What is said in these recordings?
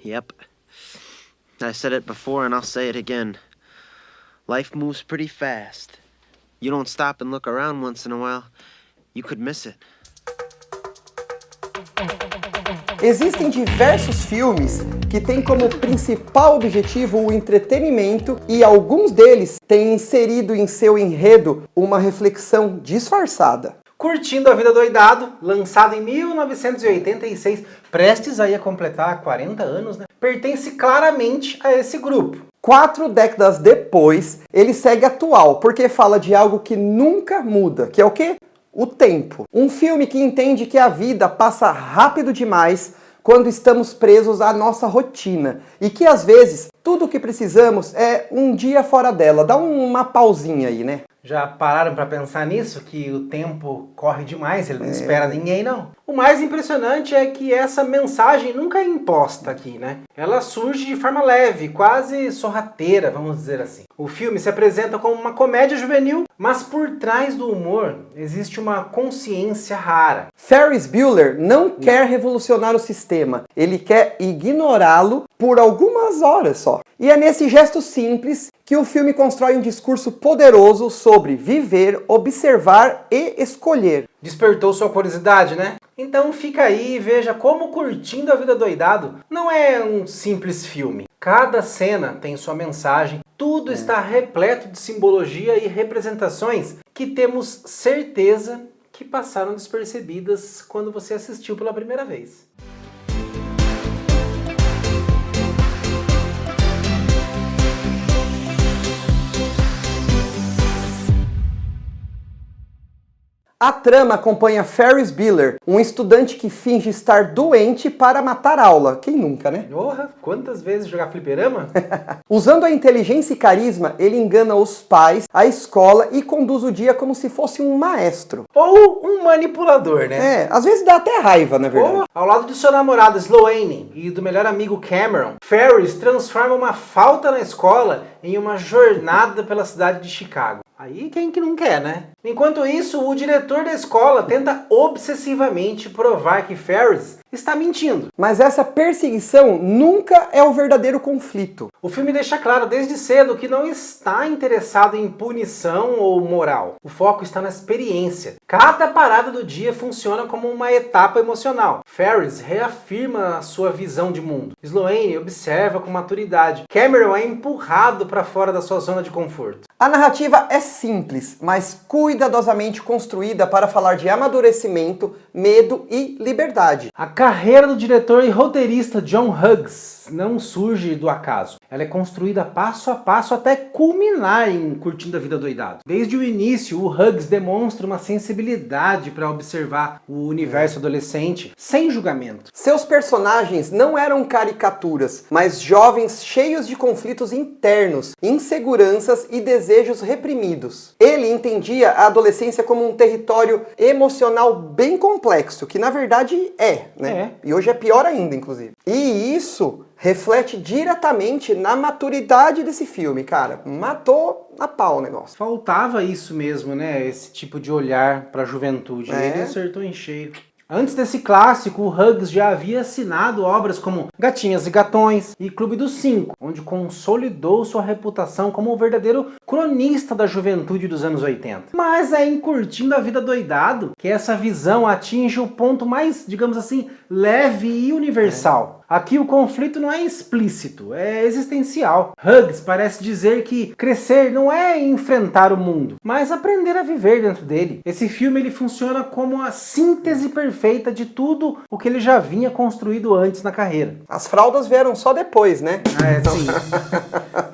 Yep. I said it before and I'll say it again. Life moves pretty fast. You don't stop and look around once in a while, you could miss it. Existem diversos filmes que têm como principal objetivo o entretenimento e alguns deles têm inserido em seu enredo uma reflexão disfarçada. Curtindo a Vida Doidado, lançado em 1986, prestes aí a completar 40 anos, né? Pertence claramente a esse grupo. 4 décadas depois, ele segue atual, porque fala de algo que nunca muda, que é o quê? O tempo. Um filme que entende que a vida passa rápido demais quando estamos presos à nossa rotina e que às vezes tudo o que precisamos é um dia fora dela. Dá uma pausinha aí, né? Já pararam para pensar nisso? Que o tempo corre demais, ele não espera ninguém, não. O mais impressionante é que essa mensagem nunca é imposta aqui, né? Ela surge de forma leve, quase sorrateira, vamos dizer assim. O filme se apresenta como uma comédia juvenil, mas por trás do humor existe uma consciência rara. Ferris Bueller não quer revolucionar o sistema, ele quer ignorá-lo por algumas horas só. E é nesse gesto simples que o filme constrói um discurso poderoso sobre viver, observar e escolher. Despertou sua curiosidade, né? Então fica aí e veja como Curtindo a Vida Doidado não é um simples filme. Cada cena tem sua mensagem, tudo está repleto de simbologia e representações que temos certeza que passaram despercebidas quando você assistiu pela primeira vez. A trama acompanha Ferris Bueller, um estudante que finge estar doente para matar aula. Quem nunca, né? Porra, quantas vezes jogar fliperama? Usando a inteligência e carisma, ele engana os pais, a escola e conduz o dia como se fosse um maestro. Ou um manipulador, né? Às vezes dá até raiva, na verdade. Ou, ao lado de sua namorada Sloane e do melhor amigo Cameron, Ferris transforma uma falta na escola em uma jornada pela cidade de Chicago. Aí quem que não quer, né? Enquanto isso, o diretor da escola tenta obsessivamente provar que Ferris está mentindo. Mas essa perseguição nunca é o verdadeiro conflito. O filme deixa claro desde cedo que não está interessado em punição ou moral. O foco está na experiência. Cada parada do dia funciona como uma etapa emocional. Ferris reafirma a sua visão de mundo. Sloane observa com maturidade. Cameron é empurrado para fora da sua zona de conforto. A narrativa é simples, mas cuidadosamente construída para falar de amadurecimento, medo e liberdade. A carreira do diretor e roteirista John Hughes não surge do acaso. Ela é construída passo a passo até culminar em Curtindo a Vida Doidado. Desde o início, o Hughes demonstra uma sensibilidade para observar o universo adolescente sem julgamento. Seus personagens não eram caricaturas, mas jovens cheios de conflitos internos, inseguranças e desejos reprimidos. Ele entendia a adolescência como um território emocional bem complexo, que na verdade né? E hoje é pior ainda, inclusive. E isso reflete diretamente na maturidade desse filme, cara. Matou a pau o negócio. Faltava isso mesmo, né? Esse tipo de olhar para a juventude. Ele acertou em cheio. Antes desse clássico, o Hughes já havia assinado obras como Gatinhas e Gatões e Clube dos Cinco, onde consolidou sua reputação como um verdadeiro cronista da juventude dos anos 80. Mas é em Curtindo a Vida Doidado que essa visão atinge o ponto mais, digamos assim, leve e universal. Aqui o conflito não é explícito, é existencial. Hughes parece dizer que crescer não é enfrentar o mundo, mas aprender a viver dentro dele. Esse filme ele funciona como a síntese perfeita de tudo o que ele já vinha construído antes na carreira. As fraldas vieram só depois, né? Sim.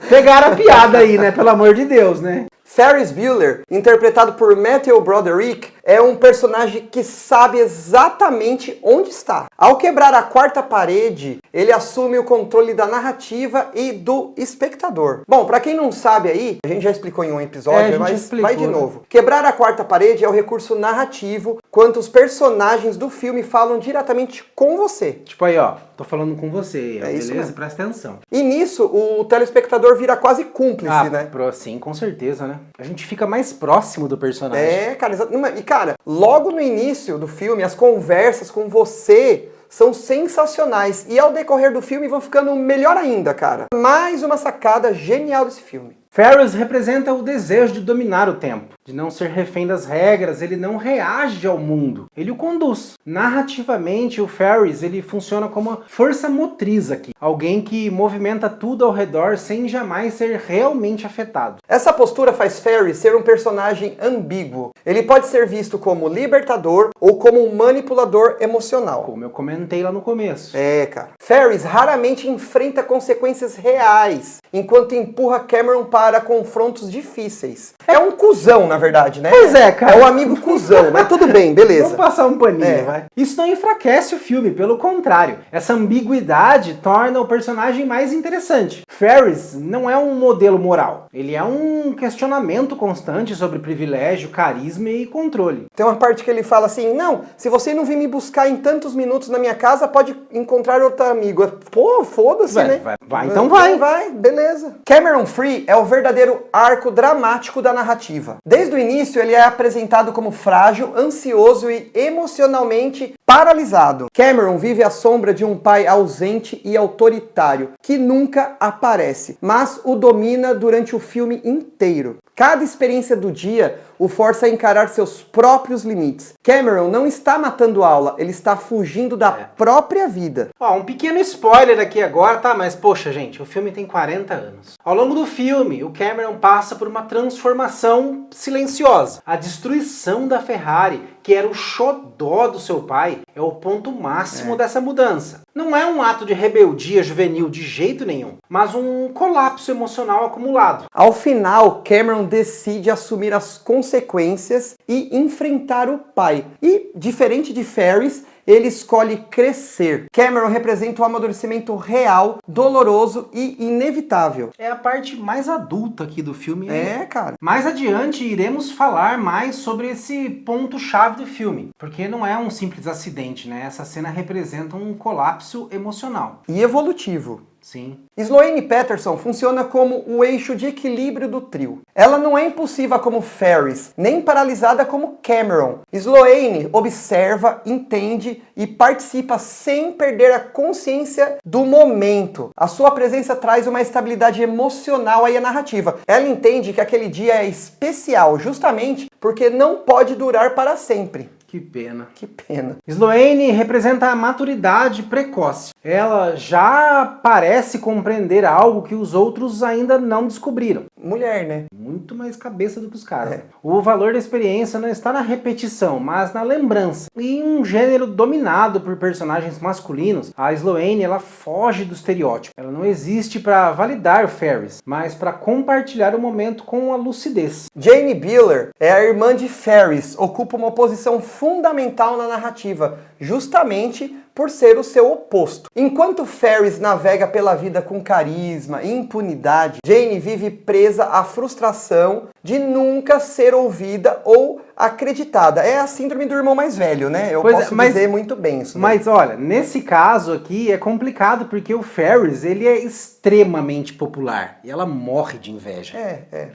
Pegaram a piada aí, né? Pelo amor de Deus, né? Ferris Bueller, interpretado por Matthew Broderick, é um personagem que sabe exatamente onde está. Ao quebrar a quarta parede, ele assume o controle da narrativa e do espectador. Bom, pra quem não sabe aí, a gente já explicou em um episódio, mas vai de novo. Quebrar a quarta parede é o recurso narrativo, quando os personagens do filme falam diretamente com você. Tipo aí, ó, tô falando com você, isso beleza? mesmo. Presta atenção. E nisso, o telespectador vira quase cúmplice, né? Sim, com certeza, né? A gente fica mais próximo do personagem. Cara, e cara, logo no início do filme, as conversas com você são sensacionais e ao decorrer do filme vão ficando melhor ainda, cara. Mais uma sacada genial desse filme. Ferris representa o desejo de dominar o tempo, de não ser refém das regras, ele não reage ao mundo, ele o conduz. Narrativamente, o Ferris ele funciona como uma força motriz aqui, alguém que movimenta tudo ao redor sem jamais ser realmente afetado. Essa postura faz Ferris ser um personagem ambíguo. Ele pode ser visto como libertador ou como um manipulador emocional. Como eu comentei lá no começo. É, cara. Ferris raramente enfrenta consequências reais, enquanto empurra Cameron para confrontos difíceis. É um cuzão, na verdade, né? Pois é, cara. É um amigo cuzão, mas tudo bem, beleza. Vamos passar um paninho, vai. Isso não enfraquece o filme, pelo contrário. Essa ambiguidade torna o personagem mais interessante. Ferris não é um modelo moral. Ele é um questionamento constante sobre privilégio, carisma e controle. Tem uma parte que ele fala assim, não, se você não vir me buscar em tantos minutos na minha casa, pode encontrar outro amigo. Pô, foda-se, né? Vai, então vai. Vai, beleza. Cameron Free é o verdadeiro arco dramático da narrativa. Desde o início, ele é apresentado como frágil, ansioso e emocionalmente paralisado. Cameron vive à sombra de um pai ausente e autoritário, que nunca aparece, mas o domina durante o filme inteiro. Cada experiência do dia o força a encarar seus próprios limites. Cameron não está matando aula, ele está fugindo da própria vida. Ó, um pequeno spoiler aqui agora, tá? Mas, poxa, gente, o filme tem 40 anos. Ao longo do filme, o Cameron passa por uma transformação silenciosa. A destruição da Ferrari, que era o xodó do seu pai, é o ponto máximo dessa mudança. Não é um ato de rebeldia juvenil de jeito nenhum, mas um colapso emocional acumulado. Ao final, Cameron decide assumir as consequências e enfrentar o pai. E, diferente de Ferris, ele escolhe crescer. Cameron representa um amadurecimento real, doloroso e inevitável. É a parte mais adulta aqui do filme. Cara. Mais adiante iremos falar mais sobre esse ponto-chave do filme, porque não é um simples acidente, né? Essa cena representa um colapso emocional. E evolutivo. Sim. Sloane Patterson funciona como o eixo de equilíbrio do trio. Ela não é impulsiva como Ferris, nem paralisada como Cameron. Sloane observa, entende e participa sem perder a consciência do momento. A sua presença traz uma estabilidade emocional aí à narrativa. Ela entende que aquele dia é especial justamente porque não pode durar para sempre. Que pena. Que pena. Sloane representa a maturidade precoce. Ela já parece compreender algo que os outros ainda não descobriram. Mulher, né? Muito mais cabeça do que os caras. O valor da experiência não está na repetição, mas na lembrança. E em um gênero dominado por personagens masculinos, a Sloane ela foge do estereótipo. Ela não existe para validar o Ferris, mas para compartilhar o momento com a lucidez. Jane Bieler é a irmã de Ferris, ocupa uma posição fundamental na narrativa, justamente por ser o seu oposto. Enquanto Ferris navega pela vida com carisma e impunidade, Jane vive presa à frustração de nunca ser ouvida ou acreditada. É a síndrome do irmão mais velho, né? Eu posso dizer muito bem isso. Mas olha, nesse caso aqui é complicado porque o Ferris, ele é extremamente popular e ela morre de inveja.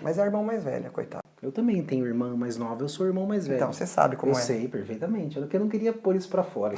Mas é a irmã mais velha, coitada. Eu também tenho irmã mais nova, eu sou irmão mais velho. Então, você sabe como eu sei perfeitamente, eu não queria pôr isso pra fora.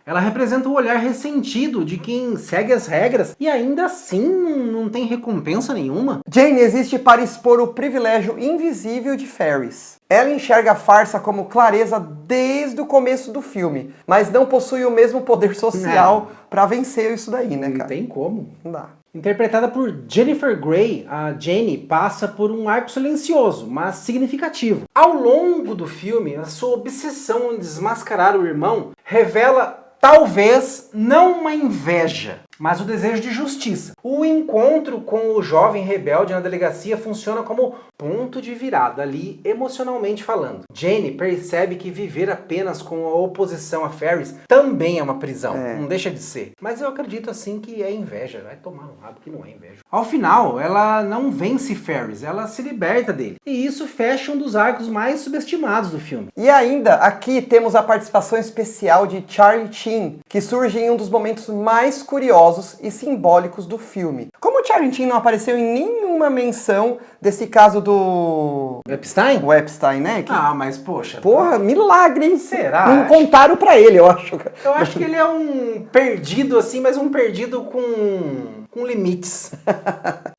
Ela representa o olhar ressentido de quem segue as regras e ainda assim não tem recompensa nenhuma. Jane existe para expor o privilégio invisível de Ferris. Ela enxerga a farsa como clareza desde o começo do filme, mas não possui o mesmo poder social para vencer isso daí, né, cara? Não tem como. Não dá. Interpretada por Jennifer Grey, a Jane passa por um arco silencioso, mas significativo. Ao longo do filme, a sua obsessão em desmascarar o irmão revela talvez não uma inveja, mas o desejo de justiça. O encontro com o jovem rebelde na delegacia funciona como ponto de virada ali, emocionalmente falando. Jane percebe que viver apenas com a oposição a Ferris também é uma prisão, não deixa de ser. Mas eu acredito assim que é inveja, vai tomar um rabo que não é inveja. Ao final, ela não vence Ferris, ela se liberta dele. E isso fecha um dos arcos mais subestimados do filme. E ainda, aqui temos a participação especial de Charlie Sheen, que surge em um dos momentos mais curiosos e simbólicos do filme. Como o Charlie Sheen não apareceu em nenhum nenhuma menção desse caso do... Epstein? O Epstein, né? Ah, mas poxa. Porra, milagre, hein? Será? Não contaram pra ele, eu acho. Eu acho que ele é um perdido, assim, mas um perdido com limites.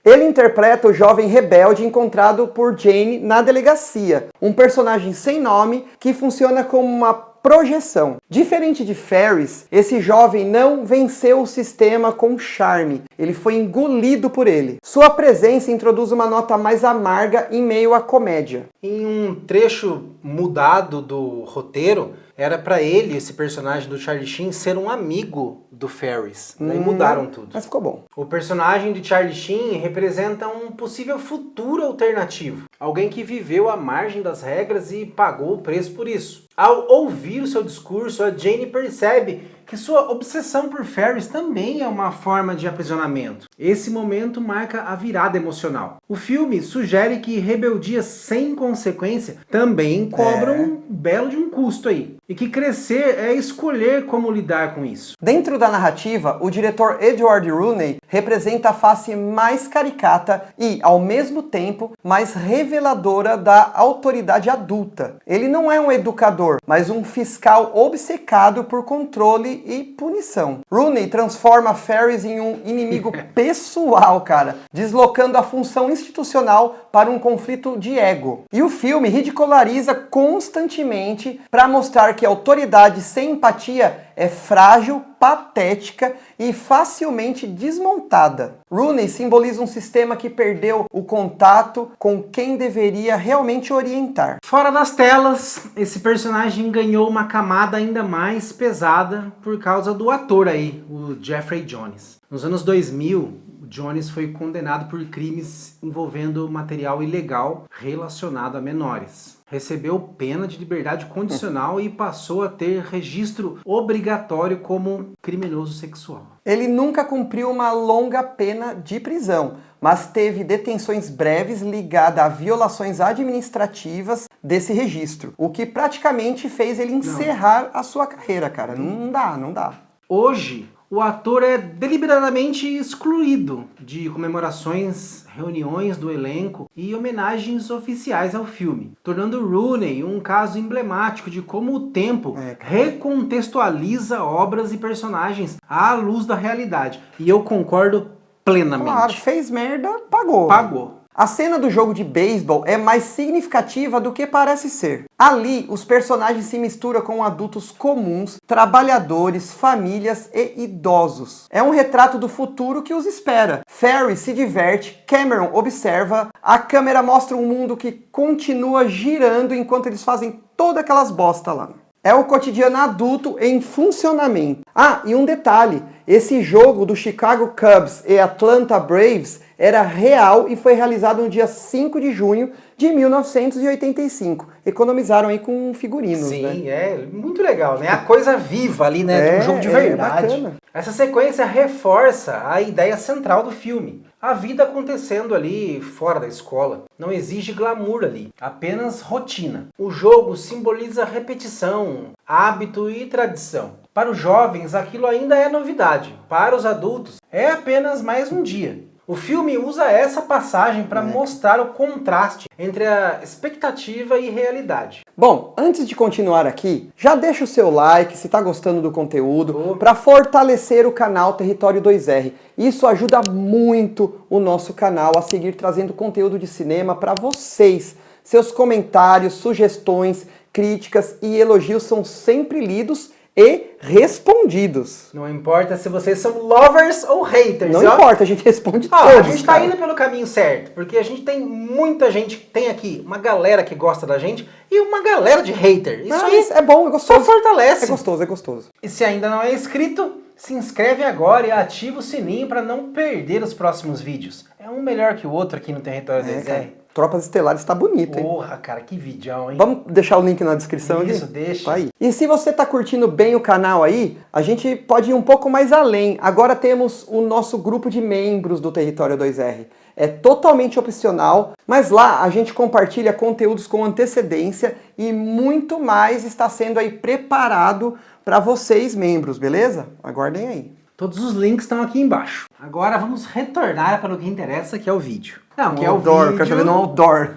Ele interpreta o jovem rebelde encontrado por Jane na delegacia, um personagem sem nome que funciona como uma projeção. Diferente de Ferris, esse jovem não venceu o sistema com charme, ele foi engolido por ele. Sua presença introduz uma nota mais amarga em meio à comédia. Em um trecho mudado do roteiro, era pra ele, esse personagem do Charlie Sheen, ser um amigo do Ferris. Daí mudaram tudo. Mas ficou bom. O personagem de Charlie Sheen representa um possível futuro alternativo. Alguém que viveu à margem das regras e pagou o preço por isso. Ao ouvir o seu discurso, a Jane percebe que sua obsessão por Ferris também é uma forma de aprisionamento. Esse momento marca a virada emocional. O filme sugere que rebeldias sem consequência também cobram um belo de um custo aí. E que crescer é escolher como lidar com isso. Dentro da narrativa, o diretor Edward Rooney representa a face mais caricata e, ao mesmo tempo, mais reveladora da autoridade adulta. Ele não é um educador, mas um fiscal obcecado por controle e punição. Rooney transforma Ferris em um inimigo pessoal, cara, deslocando a função institucional para um conflito de ego. E o filme ridiculariza constantemente para mostrar que a autoridade sem empatia é frágil, patética e facilmente desmontada. Rooney simboliza um sistema que perdeu o contato com quem deveria realmente orientar. Fora das telas, esse personagem ganhou uma camada ainda mais pesada por causa do ator aí, o Jeffrey Jones. Nos anos 2000, Jones foi condenado por crimes envolvendo material ilegal relacionado a menores. Recebeu pena de liberdade condicional e passou a ter registro obrigatório como criminoso sexual. Ele nunca cumpriu uma longa pena de prisão, mas teve detenções breves ligadas a violações administrativas desse registro, o que praticamente fez ele encerrar a sua carreira, cara. Não dá. Hoje, o ator é deliberadamente excluído de comemorações, reuniões do elenco e homenagens oficiais ao filme, tornando Rooney um caso emblemático de como o tempo recontextualiza obras e personagens à luz da realidade. E eu concordo plenamente. Claro, fez merda, pagou. Pagou. A cena do jogo de beisebol é mais significativa do que parece ser. Ali, os personagens se misturam com adultos comuns, trabalhadores, famílias e idosos. É um retrato do futuro que os espera. Ferris se diverte, Cameron observa, a câmera mostra um mundo que continua girando enquanto eles fazem todas aquelas bosta lá. É o cotidiano adulto em funcionamento. Ah, e um detalhe, esse jogo do Chicago Cubs e Atlanta Braves era real e foi realizado no dia 5 de junho de 1985. Economizaram aí com figurinos, Sim, né? Sim, é muito legal, né? A coisa viva ali, né? De um jogo de verdade. Bacana. Essa sequência reforça a ideia central do filme. A vida acontecendo ali fora da escola. Não exige glamour ali, apenas rotina. O jogo simboliza repetição, hábito e tradição. Para os jovens, aquilo ainda é novidade. Para os adultos, é apenas mais um dia. O filme usa essa passagem para mostrar o contraste entre a expectativa e realidade. Bom, antes de continuar aqui, já deixa o seu like se está gostando do conteúdo para fortalecer o canal Território 2R. Isso ajuda muito o nosso canal a seguir trazendo conteúdo de cinema para vocês. Seus comentários, sugestões, críticas e elogios são sempre lidos e respondidos. Não importa se vocês são lovers ou haters. Não importa, a gente responde todos. A gente tá indo pelo caminho certo, porque a gente tem muita gente, tem aqui uma galera que gosta da gente e uma galera de hater. Isso aí é bom, é gostoso. Só fortalece. É gostoso. E se ainda não é inscrito, se inscreve agora e ativa o sininho para não perder os próximos vídeos. É um melhor que o outro aqui no Território 2R. Tropas Estelares tá bonito, hein? Porra, cara, que vídeo, hein? Vamos deixar o link na descrição aqui? Isso, deixa. Tá aí. E se você tá curtindo bem o canal aí, a gente pode ir um pouco mais além. Agora temos o nosso grupo de membros do Território 2R. É totalmente opcional, mas lá a gente compartilha conteúdos com antecedência e muito mais está sendo aí preparado para vocês, membros, beleza? Aguardem aí. Todos os links estão aqui embaixo. Agora vamos retornar para o que interessa, que é o vídeo. Não, que é o outdoor, vídeo... quero saber no outdoor.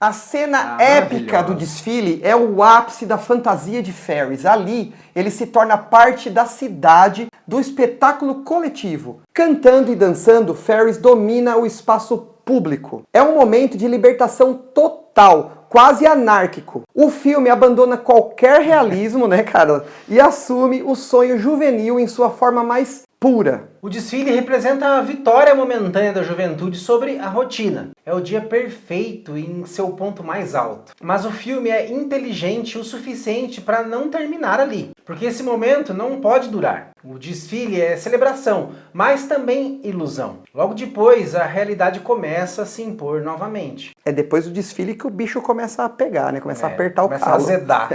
A cena épica do desfile é o ápice da fantasia de Ferris. Ali, ele se torna parte da cidade, do espetáculo coletivo. Cantando e dançando, Ferris domina o espaço público. É um momento de libertação total, quase anárquico. O filme abandona qualquer realismo, né, cara? E assume o sonho juvenil em sua forma mais pura. O desfile representa a vitória momentânea da juventude sobre a rotina. É o dia perfeito em seu ponto mais alto. Mas o filme é inteligente o suficiente para não terminar ali, porque esse momento não pode durar. O desfile é celebração, mas também ilusão. Logo depois, a realidade começa a se impor novamente. É depois do desfile que o bicho começa a pegar, né? Começa a apertar o calo. Começa a azedar.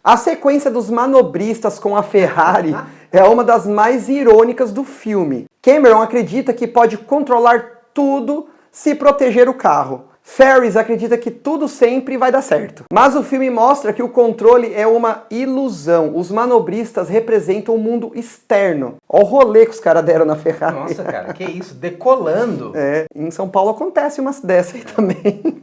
A sequência dos manobristas com a Ferrari é uma das mais irônicas do filme. Cameron acredita que pode controlar tudo se proteger o carro. Ferris acredita que tudo sempre vai dar certo. Mas o filme mostra que o controle é uma ilusão. Os manobristas representam o mundo externo. Olha o rolê que os caras deram na Ferrari. Nossa, cara, que isso? Decolando. Em São Paulo acontece umas dessas aí também.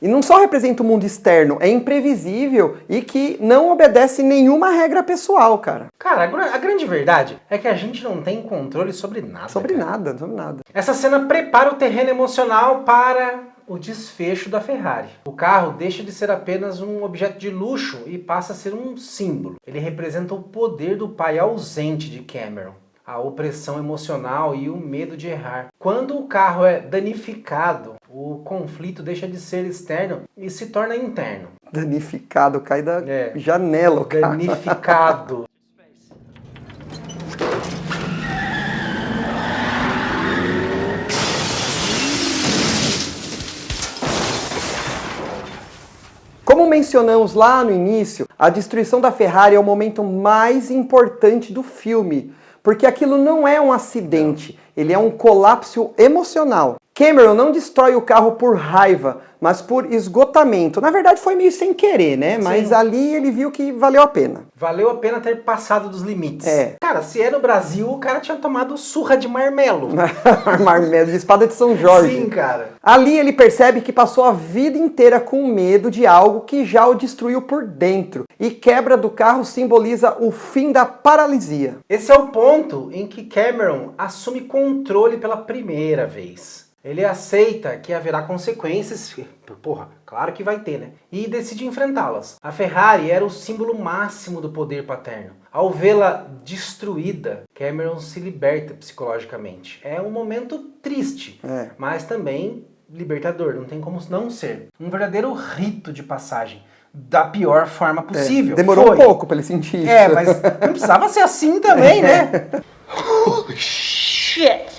E não só representa o mundo externo, é imprevisível e que não obedece nenhuma regra pessoal, cara. Cara, a grande verdade é que a gente não tem controle sobre nada. Sobre cara. nada. Essa cena prepara o terreno emocional para o desfecho da Ferrari. O carro deixa de ser apenas um objeto de luxo e passa a ser um símbolo. Ele representa o poder do pai ausente de Cameron, a opressão emocional e o medo de errar. Quando o carro é danificado, o conflito deixa de ser externo e se torna interno. Danificado, cai da janela o carro. Danificado. Como mencionamos lá no início, a destruição da Ferrari é o momento mais importante do filme, porque aquilo não é um acidente, ele é um colapso emocional. Cameron não destrói o carro por raiva, mas por esgotamento. Na verdade foi meio sem querer, né? Mas ali ele viu que valeu a pena. Valeu a pena ter passado dos limites. Cara, se é no Brasil, o cara tinha tomado surra de marmelo. Marmelo de espada de São Jorge. Sim, cara. Ali ele percebe que passou a vida inteira com medo de algo que já o destruiu por dentro. E quebra do carro simboliza o fim da paralisia. Esse é o ponto em que Cameron assume controle pela primeira vez. Ele aceita que haverá consequências, porra, claro que vai ter, né? E decide enfrentá-las. A Ferrari era o símbolo máximo do poder paterno. Ao vê-la destruída, Cameron se liberta psicologicamente. É um momento triste, mas também libertador, não tem como não ser. Um verdadeiro rito de passagem, da pior forma possível. Demorou um pouco pra ele sentir isso. Mas não precisava ser assim também, né? Holy shit!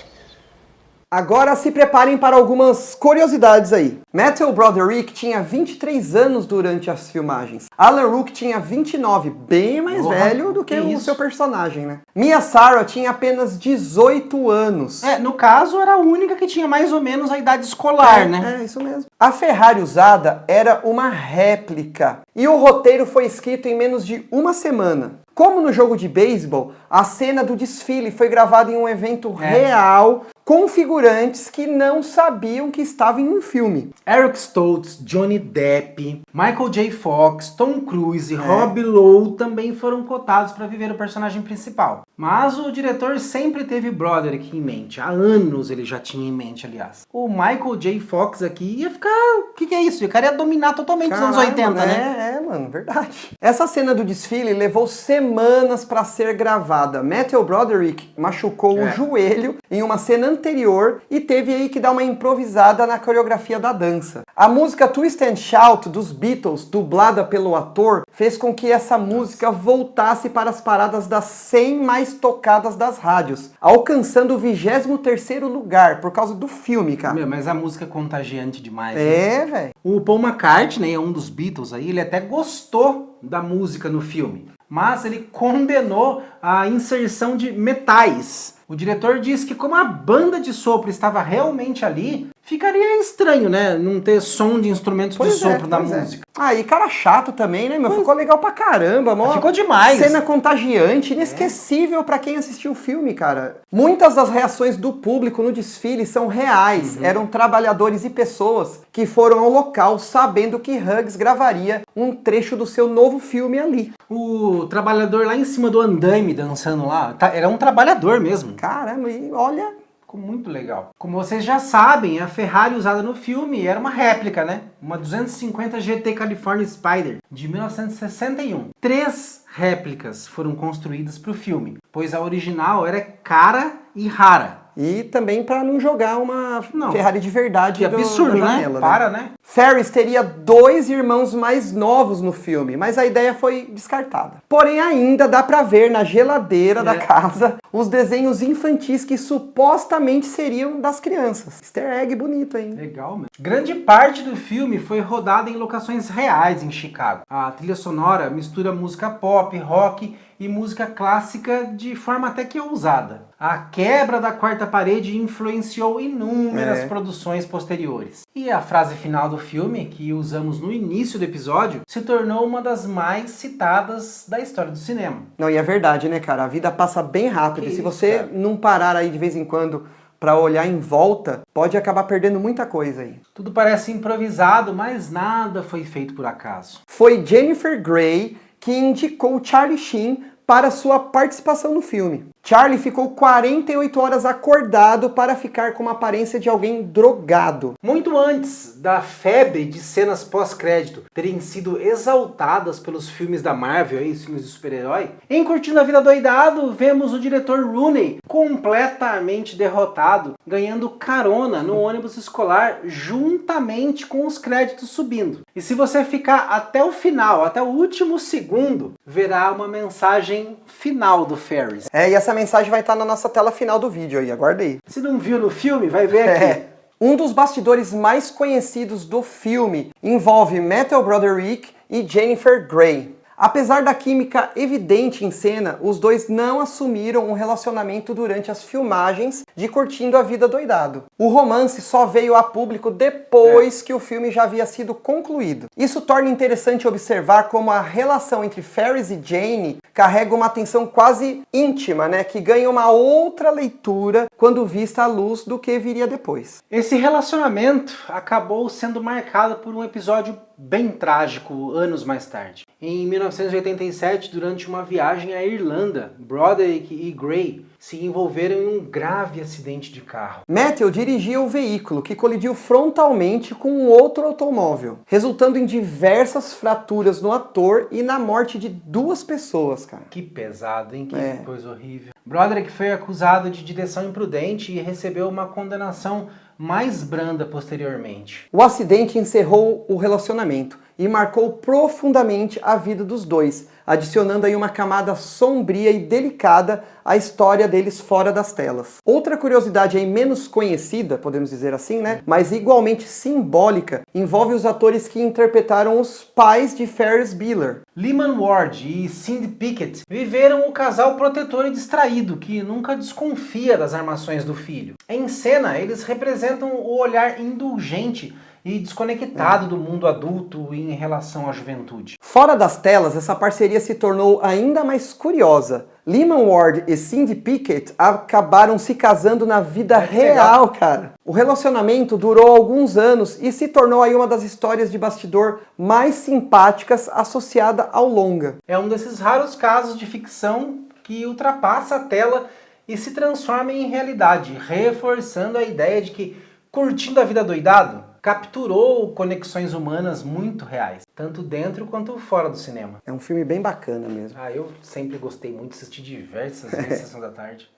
Agora se preparem para algumas curiosidades aí. Matthew Broderick tinha 23 anos durante as filmagens. Alan Ruck tinha 29, bem mais velho do que o seu personagem, né? Mia Sara tinha apenas 18 anos. No caso, era a única que tinha mais ou menos a idade escolar, né? É, isso mesmo. A Ferrari usada era uma réplica. E o roteiro foi escrito em menos de uma semana. Como no jogo de beisebol, a cena do desfile foi gravada em um evento real, com figurantes que não sabiam que estavam em um filme. Eric Stoltz, Johnny Depp, Michael J. Fox, Tom Cruise e Rob Lowe também foram cotados para viver o personagem principal. Mas o diretor sempre teve Broderick em mente. Há anos ele já tinha em mente, aliás. O Michael J. Fox aqui ia ficar... O que é isso? O cara ia dominar totalmente os anos 80, né? Mano, verdade. Essa cena do desfile levou semanas para ser gravada. Matthew Broderick machucou o joelho em uma cena anterior e teve aí que dar uma improvisada na coreografia da dança. A música Twist and Shout dos Beatles, dublada pelo ator, fez com que essa música voltasse para as paradas das 100 mais tocadas das rádios, alcançando o 23º lugar por causa do filme, cara. Mas a música é contagiante demais. Velho. O Paul McCartney é um dos Beatles aí, ele até gostou da música no filme, mas ele condenou a inserção de metais. O diretor disse que como a banda de sopro estava realmente ali, Ficaria estranho, né? Não ter som de instrumentos de sopro na música. E cara chato também, né, meu? Ficou legal pra caramba. Ficou demais. Cena contagiante, inesquecível pra quem assistiu o filme, cara. Muitas das reações do público no desfile são reais. Eram trabalhadores e pessoas que foram ao local sabendo que Hughes gravaria um trecho do seu novo filme ali. O trabalhador lá em cima do andaime dançando lá, era um trabalhador mesmo. Caramba, e olha... Ficou muito legal. Como vocês já sabem, a Ferrari usada no filme era uma réplica, né? Uma 250 GT California Spider, de 1961. 3 réplicas foram construídas para o filme, pois a original era cara e rara. E também para não jogar uma Ferrari de verdade. Que absurdo, na janela, né? Para, né? Ferris teria 2 irmãos mais novos no filme, mas a ideia foi descartada. Porém, ainda dá pra ver na geladeira da casa os desenhos infantis que supostamente seriam das crianças. Easter egg bonito, hein? Legal, mano. Grande parte do filme foi rodada em locações reais em Chicago. A trilha sonora mistura música pop, rock e música clássica de forma até que ousada. A quebra da quarta parede influenciou inúmeras produções posteriores. E a frase final do filme, que usamos no início do episódio, se tornou uma das mais citadas da história do cinema. Não, e é verdade, né, cara? A vida passa bem rápido. E se você não parar aí de vez em quando pra olhar em volta, pode acabar perdendo muita coisa aí. Tudo parece improvisado, mas nada foi feito por acaso. Foi Jennifer Grey que indicou Charlie Sheen para sua participação no filme. Charlie ficou 48 horas acordado para ficar com uma aparência de alguém drogado. Muito antes da febre de cenas pós-crédito terem sido exaltadas pelos filmes da Marvel, os filmes de super-herói, em Curtindo a Vida Doidado, vemos o diretor Rooney completamente derrotado, ganhando carona no ônibus escolar juntamente com os créditos subindo. E se você ficar até o final, até o último segundo, verá uma mensagem final do Ferris. E essa mensagem vai estar na nossa tela final do vídeo aí, aguarda aí. Se não viu no filme, vai ver aqui. Um dos bastidores mais conhecidos do filme envolve Metal Brother Rick e Jennifer Grey. Apesar da química evidente em cena, os dois não assumiram um relacionamento durante as filmagens de Curtindo a Vida Doidado. O romance só veio a público depois que o filme já havia sido concluído. Isso torna interessante observar como a relação entre Ferris e Jane carrega uma tensão quase íntima, né, que ganha uma outra leitura quando vista à luz do que viria depois. Esse relacionamento acabou sendo marcado por um episódio bem trágico anos mais tarde. Em 1987, durante uma viagem à Irlanda, Broderick e Grey se envolveram em um grave acidente de carro. Matthew dirigia o veículo, que colidiu frontalmente com um outro automóvel, resultando em diversas fraturas no ator e na morte de 2 pessoas, cara. Que pesado, hein? Que coisa horrível. Broderick foi acusado de direção imprudente e recebeu uma condenação mais branda posteriormente. O acidente encerrou o relacionamento e marcou profundamente a vida dos dois, adicionando aí uma camada sombria e delicada à história deles fora das telas. Outra curiosidade aí menos conhecida, podemos dizer assim, né? Mas igualmente simbólica, envolve os atores que interpretaram os pais de Ferris Bueller. Lyman Ward e Cindy Pickett viveram o casal protetor e distraído, que nunca desconfia das armações do filho. Em cena, eles representam o olhar indulgente e desconectado do mundo adulto em relação à juventude. Fora das telas, essa parceria se tornou ainda mais curiosa. Lyman Ward e Cindy Pickett acabaram se casando na vida real, cara. O relacionamento durou alguns anos e se tornou aí uma das histórias de bastidor mais simpáticas associada ao longa. É um desses raros casos de ficção que ultrapassa a tela e se transforma em realidade, reforçando a ideia de que Curtindo a Vida Doidado capturou conexões humanas muito reais, tanto dentro quanto fora do cinema. É um filme bem bacana mesmo. Eu sempre gostei muito, assisti diversas vezes Sessão da Tarde.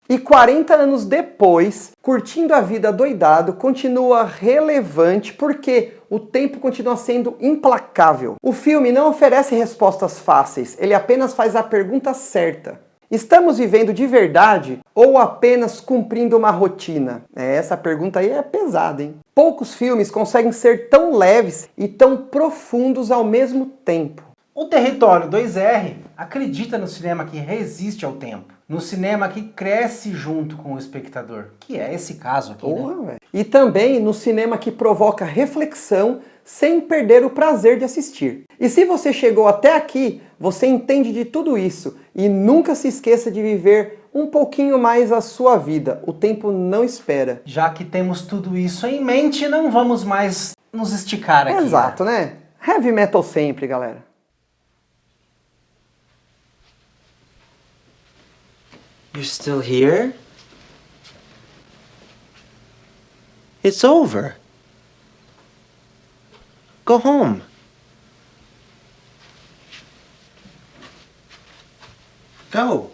E 40 anos depois, Curtindo a Vida Doidado continua relevante porque o tempo continua sendo implacável. O filme não oferece respostas fáceis, ele apenas faz a pergunta certa. Estamos vivendo de verdade ou apenas cumprindo uma rotina? Essa pergunta aí é pesada, hein? Poucos filmes conseguem ser tão leves e tão profundos ao mesmo tempo. O Território 2R acredita no cinema que resiste ao tempo, no cinema que cresce junto com o espectador, que é esse caso aqui, né? E também no cinema que provoca reflexão sem perder o prazer de assistir. E se você chegou até aqui, você entende de tudo isso e nunca se esqueça de viver um pouquinho mais a sua vida. O tempo não espera. Já que temos tudo isso em mente, não vamos mais nos esticar aqui. Exato, né? Heavy metal sempre, galera. You're still here? It's over. Go home. Go.